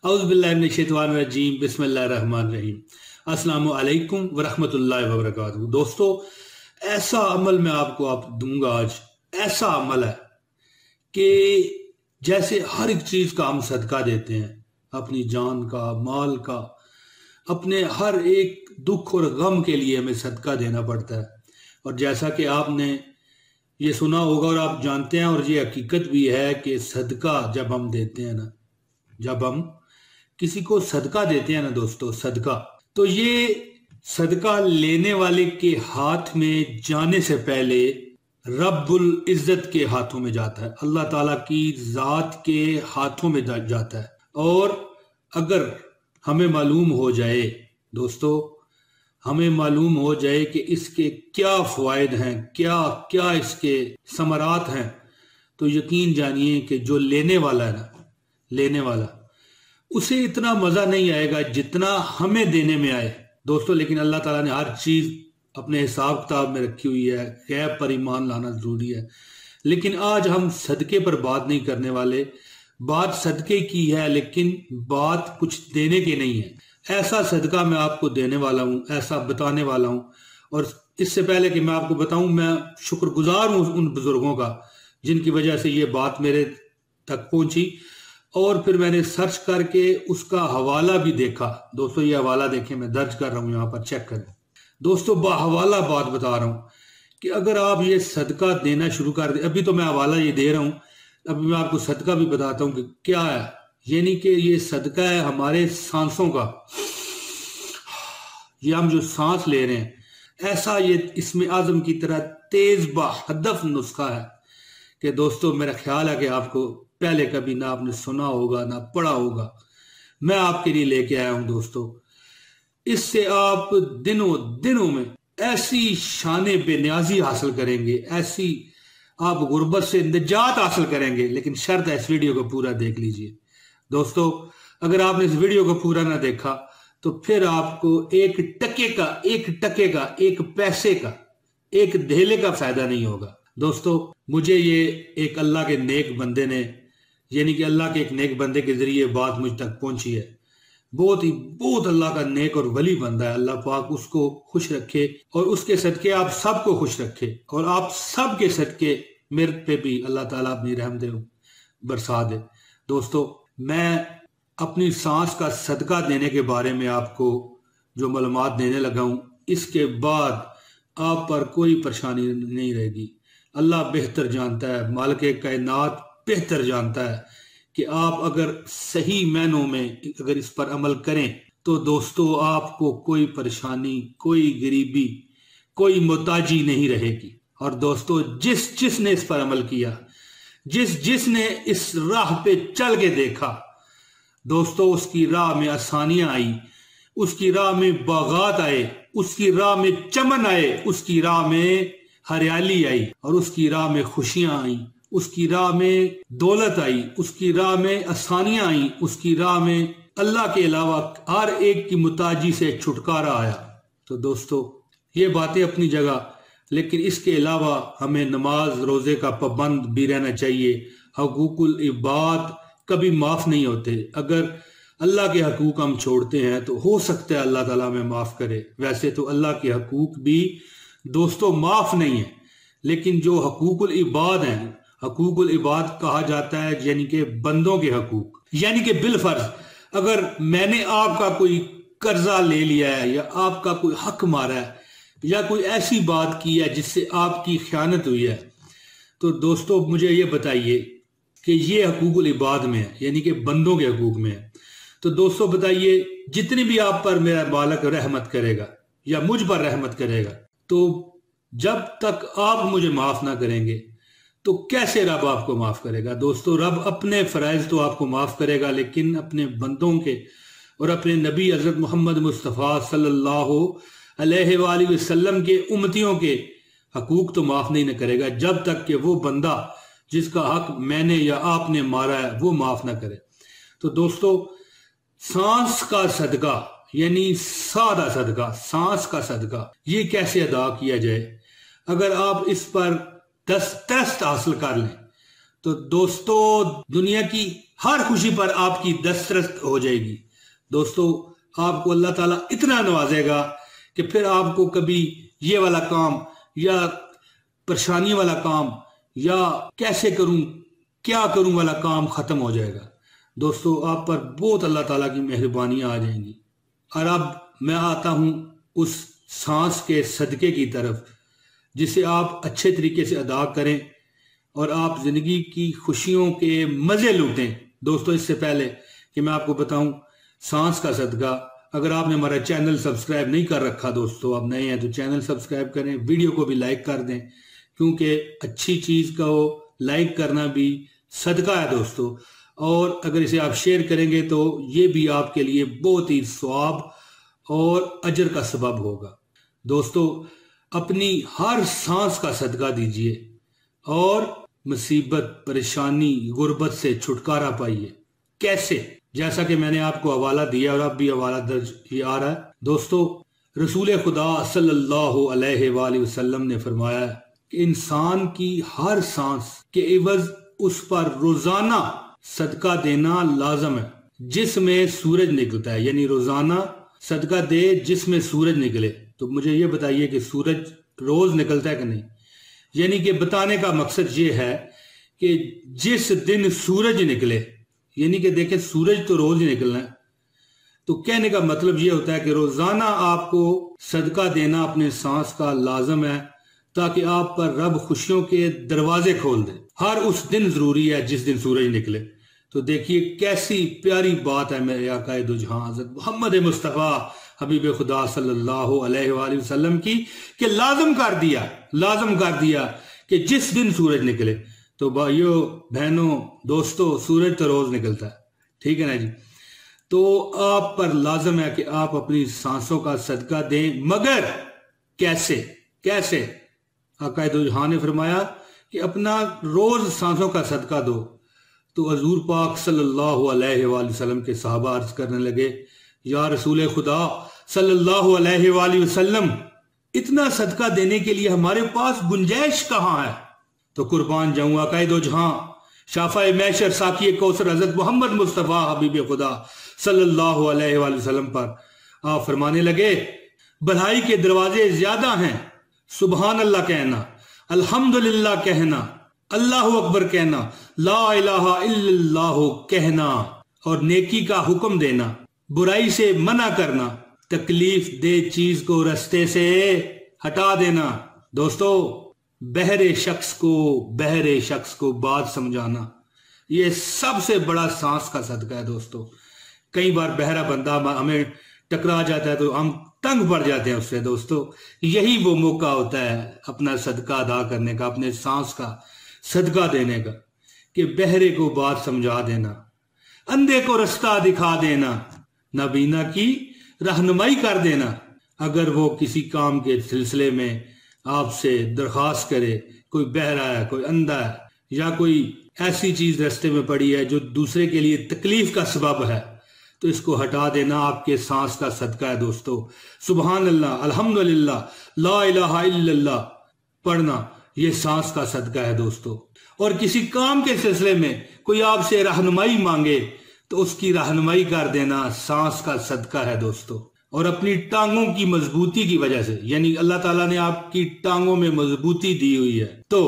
औज़ुबिल्लाहिमिनश्शैतानिर्रजीम बिस्मिल्लाहिर्रहमानिर्रहीम। अस्सलामु अलैकुम वरहमतुल्लाहि वबरकातुहू। दोस्तों, ऐसा अमल मैं आपको दूंगा आज। ऐसा अमल है कि जैसे हर एक चीज का हम सदका देते हैं, अपनी जान का, माल का, अपने हर एक दुख और गम के लिए हमें सदका देना पड़ता है। और जैसा कि आपने ये सुना होगा और आप जानते हैं, और ये हकीकत भी है कि सदका जब हम देते हैं ना, जब हम किसी को सदका देते हैं ना दोस्तों, सदका, तो ये सदका लेने वाले के हाथ में जाने से पहले रब्बुल इज्जत के हाथों में जाता है, अल्लाह ताला की जात के हाथों में जाता है। और अगर हमें मालूम हो जाए दोस्तों, हमें मालूम हो जाए कि इसके क्या फायदे हैं, क्या क्या इसके समरात हैं, तो यकीन जानिए कि जो लेने वाला है ना, लेने वाला, उसे इतना मजा नहीं आएगा जितना हमें देने में आए दोस्तों। लेकिन अल्लाह ताला ने हर चीज अपने हिसाब किताब में रखी हुई है, गैब पर ईमान लाना जरूरी है। लेकिन आज हम सदके पर बात नहीं करने वाले। बात सदके की है, लेकिन बात कुछ देने की नहीं है। ऐसा सदका मैं आपको देने वाला हूं, ऐसा बताने वाला हूं। और इससे पहले कि मैं आपको बताऊं, मैं शुक्रगुजार हूं उन बुजुर्गों का जिनकी वजह से ये बात मेरे तक पहुंची। और फिर मैंने सर्च करके उसका हवाला भी देखा दोस्तों। ये हवाला देखें, मैं दर्ज कर रहा हूं, यहां पर चेक करें दोस्तों। हवाला बात बता रहा हूं कि अगर आप ये सदका देना शुरू कर दें, अभी तो मैं हवाला ये दे रहा हूं, अभी मैं आपको सदका भी बताता हूं कि क्या है। यानी कि ये सदका है हमारे सांसों का। ये हम जो सांस ले रहे हैं, ऐसा ये इसमें आजम की तरह तेज बहदफ नुस्खा है कि दोस्तों मेरा ख्याल है कि आपको पहले कभी ना आपने सुना होगा ना पढ़ा होगा। मैं आपके लिए लेके आया हूं दोस्तों। इससे आप दिनों दिनों में ऐसी शाने बेनियाजी हासिल करेंगे, ऐसी आप गुर्बत से निजात हासिल करेंगे। लेकिन शर्त है, इस वीडियो को पूरा देख लीजिए दोस्तों। अगर आपने इस वीडियो को पूरा ना देखा तो फिर आपको एक टके का, एक पैसे का, एक धेले का फायदा नहीं होगा दोस्तों। मुझे ये एक अल्लाह के नेक बंदे ने, यानी कि अल्लाह के एक नेक बंदे के जरिए बात मुझ तक पहुंची है। बहुत अल्लाह का नेक और वली बंदा है। अल्लाह पाक उसको खुश रखे और उसके सदके आप सबको खुश रखे, और आप सब के सदके मेरे पे भी अल्लाह ताला अपनी रहमत बरसा दे। दोस्तों, मैं अपनी सांस का सदका देने के बारे में आपको जो मालूमात देने लगा हूं, इसके बाद आप पर कोई परेशानी नहीं रहेगी। अल्लाह बेहतर जानता है, मालिक कायनात बेहतर जानता है कि आप अगर सही मायनों में अगर इस पर अमल करें तो दोस्तों आपको कोई परेशानी, कोई गरीबी, कोई मोहताजी नहीं रहेगी। और दोस्तों, जिसने इस पर अमल किया, जिसने इस राह पे चल के देखा दोस्तों, उसकी राह में आसानियां आई, उसकी राह में बागात आए, उसकी राह में चमन आए, उसकी राह में हरियाली आई, और उसकी राह में खुशियां आई, उसकी राह में दौलत आई, उसकी राह में आसानियां आई, उसकी राह में अल्लाह के अलावा हर एक की मुताजी से छुटकारा आया। तो दोस्तों, ये बातें अपनी जगह, लेकिन इसके अलावा हमें नमाज रोजे का पाबंद भी रहना चाहिए। हकूकुल इबाद कभी माफ नहीं होते। अगर अल्लाह के हकूक हम छोड़ते हैं तो हो सकता है अल्लाह ताला हमें माफ करे। वैसे तो अल्लाह के हकूक भी दोस्तों माफ नहीं है, लेकिन जो हकूकुल इबाद हैं, हकूकुल इबाद कहा जाता है यानी कि बंदों के हकूक, यानी कि बिलफर्ज अगर मैंने आपका कोई कर्जा ले लिया है, या आपका कोई हक मारा है, या कोई ऐसी बात की है जिससे आपकी खयानत हुई है, तो दोस्तों मुझे ये बताइए कि ये हकूकुल इबाद में है, यानी कि बंदों के हकूक में है। तो दोस्तों बताइए, जितनी भी आप पर मेरा मालिक रहमत करेगा या मुझ पर रहमत करेगा, तो जब तक आप मुझे माफ ना करेंगे तो कैसे रब आपको माफ करेगा। दोस्तों, रब अपने फराइज तो आपको माफ करेगा, लेकिन अपने बंदों के और अपने नबी हजरत मोहम्मद मुस्तफ़ा सल्लल्लाहु अलैहि वसल्लम के उम्मतियों के हकूक तो माफ नहीं न करेगा, जब तक कि वो बंदा जिसका हक मैंने या आपने मारा है वो माफ ना करे। तो दोस्तों, सांस का सदका, यानी सादा सदका, सांस का सदका, ये कैसे अदा किया जाए। अगर आप इस पर दस्तरस्त हासिल कर लें तो दोस्तों दुनिया की हर खुशी पर आपकी दस्तरस हो जाएगी। दोस्तों आपको अल्लाह ताला इतना नवाजेगा कि फिर आपको कभी ये वाला काम या परेशानी वाला काम या कैसे करूं क्या करूं वाला काम खत्म हो जाएगा। दोस्तों आप पर बहुत अल्लाह ताला की मेहरबानियां आ जाएंगी। और अब मैं आता हूं उस सांस के सदके की तरफ जिसे आप अच्छे तरीके से अदा करें और आप जिंदगी की खुशियों के मजे लूटें। दोस्तों इससे पहले कि मैं आपको बताऊं सांस का सदका, अगर आपने हमारा चैनल सब्सक्राइब नहीं कर रखा, दोस्तों आप नए हैं तो चैनल सब्सक्राइब करें, वीडियो को भी लाइक कर दें, क्योंकि अच्छी चीज को लाइक करना भी सदका है दोस्तों। और अगर इसे आप शेयर करेंगे तो ये भी आपके लिए बहुत ही सवाब और अजर का सबब होगा। दोस्तों अपनी हर सांस का सदका दीजिए और मुसीबत परेशानी गुर्बत से छुटकारा पाइए। कैसे? जैसा कि मैंने आपको हवाला दिया और अब भी हवाला दर्ज ये आ रहा है। दोस्तों रसूल खुदा सल्लल्लाहु अलैहि वसल्लम ने फरमाया कि इंसान की हर सांस के एवज उस पर रोजाना सदका देना लाजम है जिसमें सूरज निकलता है। यानी रोजाना सदका दे जिसमें सूरज निकले। तो मुझे ये बताइए कि सूरज रोज निकलता है कि नहीं? यानी कि बताने का मकसद ये है कि जिस दिन सूरज निकले, यानी कि देखें सूरज तो रोज ही निकलना है, तो कहने का मतलब ये होता है कि रोजाना आपको सदका देना अपने सांस का लाजम है ताकि आप पर रब खुशियों के दरवाजे खोल दे। हर उस दिन जरूरी है जिस दिन सूरज निकले। तो देखिए कैसी प्यारी बात है मेरे आकाए दो जहां हज़रत मोहम्मद मुस्तफ़ा हबीब खुदा सल्लल्लाहु अलैहि वसल्लम की कि लाजम कर दिया कि जिस दिन सूरज निकले। तो भाइयों बहनों दोस्तों सूरज तो रोज निकलता है, ठीक है ना जी। तो आप पर लाजम है कि आप अपनी सांसों का सदका दें, मगर कैसे? आकाए दो जहां ने फरमाया कि अपना रोज सांसों का सदका दो। तो हजूर पाक सल्लल्लाहु अलैहि वसल्लम के सहाबा अर्ज करने लगे, या रसूल खुदा सल्लल्लाहु अलैहि वसल्लम, इतना सदका देने के लिए हमारे पास गुंजाइश कहाँ है? तो कुर्बान जाऊं आकाए दो जहां शाफाए मैशर साकी कौसर हजरत मोहम्मद मुस्तफ़ा हबीब खुदा सल्लल्लाहु अलैहि वसल्लम पर आप फरमाने लगे, भलाई के दरवाजे ज्यादा हैं, सुबहान अल्लाह कहना, अल्हम्दुलिल्लाह कहना, अल्लाहु अकबर कहना, ला इलाहा इल्लल्लाह कहना और नेकी का हुक्म देना, बुराई से मना करना, तकलीफ दे चीज को रास्ते से हटा देना। दोस्तों बहरे शख्स को बात समझाना, ये सबसे बड़ा सांस का सदका है। दोस्तों कई बार बहरा बंदा हमें टकरा जाता है तो हम तंग पड़ जाते हैं उससे। दोस्तों यही वो मौका होता है अपना सदका अदा करने का, अपने सांस का सदका देने का, कि बहरे को बात समझा देना, अंधे को रास्ता दिखा देना, नाबीना की रहनुमाई कर देना। अगर वो किसी काम के सिलसिले में आपसे दरखास्त करे, कोई बहरा है, कोई अंधा है, या कोई ऐसी चीज रास्ते में पड़ी है जो दूसरे के लिए तकलीफ का सबब है, तो इसको हटा देना आपके सांस का सदका है। दोस्तों सुबहान अल्लाह, अल्हम्दुलिल्लाह, ला इलाहा इल्लल्लाह पढ़ना ये सांस का सदका है। दोस्तों और किसी काम के सिलसिले में कोई आपसे रहनुमाई मांगे तो उसकी रहनुमाई कर देना सांस का सदका है। दोस्तों और अपनी टांगों की मजबूती की वजह से, यानी अल्लाह ताला ने आपकी टांगों में मजबूती दी हुई है, तो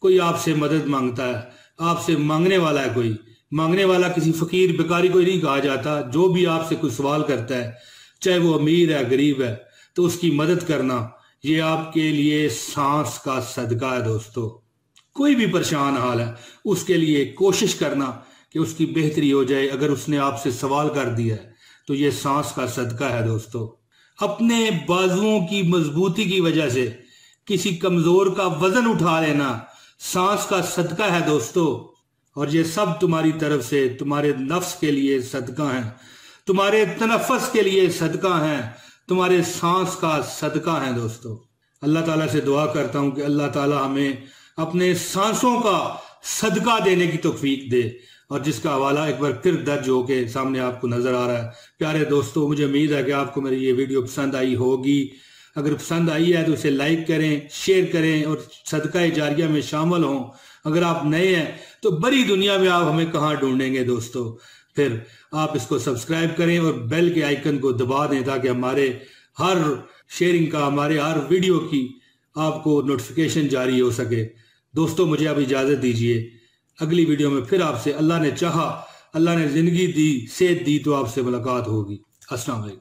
कोई आपसे मदद मांगता है, आपसे मांगने वाला है, कोई मांगने वाला किसी फकीर बेकारी कोई नहीं कहा जाता, जो भी आपसे कोई सवाल करता है चाहे वो अमीर है गरीब है, तो उसकी मदद करना ये आपके लिए सांस का सदका है। दोस्तों कोई भी परेशान हाल है उसके लिए कोशिश करना कि उसकी बेहतरी हो जाए। अगर उसने आपसे सवाल कर दिया है तो ये सांस का सदका है। दोस्तों अपने बाजुओं की मजबूती की वजह से किसी कमजोर का वजन उठा लेना सांस का सदका है। दोस्तों और ये सब तुम्हारी तरफ से तुम्हारे नफ्स के लिए सदका है, तुम्हारे तनफ्फुस के लिए सदका है, तुम्हारे सांस का सदका है। दोस्तों अल्लाह ताला से दुआ करता हूं कि अल्लाह ताला हमें अपने सांसों का सदका देने की तौफीक दे, और जिसका हवाला एक बार फिर दर्ज होके सामने आपको नजर आ रहा है। प्यारे दोस्तों मुझे उम्मीद है कि आपको मेरी ये वीडियो पसंद आई होगी। अगर पसंद आई है तो इसे लाइक करें, शेयर करें और सदका जारिया में शामिल हों। अगर आप नए हैं तो बड़ी दुनिया में आप हमें कहाँ ढूंढेंगे दोस्तों। फिर आप इसको सब्सक्राइब करें और बेल के आइकन को दबा दें ताकि हमारे हर शेयरिंग का, हमारे हर वीडियो की आपको नोटिफिकेशन जारी हो सके। दोस्तों मुझे अब इजाज़त दीजिए, अगली वीडियो में फिर आपसे अल्लाह ने चाहा, अल्लाह ने जिंदगी दी, सेहत दी तो आपसे मुलाकात होगी। अस्सलाम वालेकुम।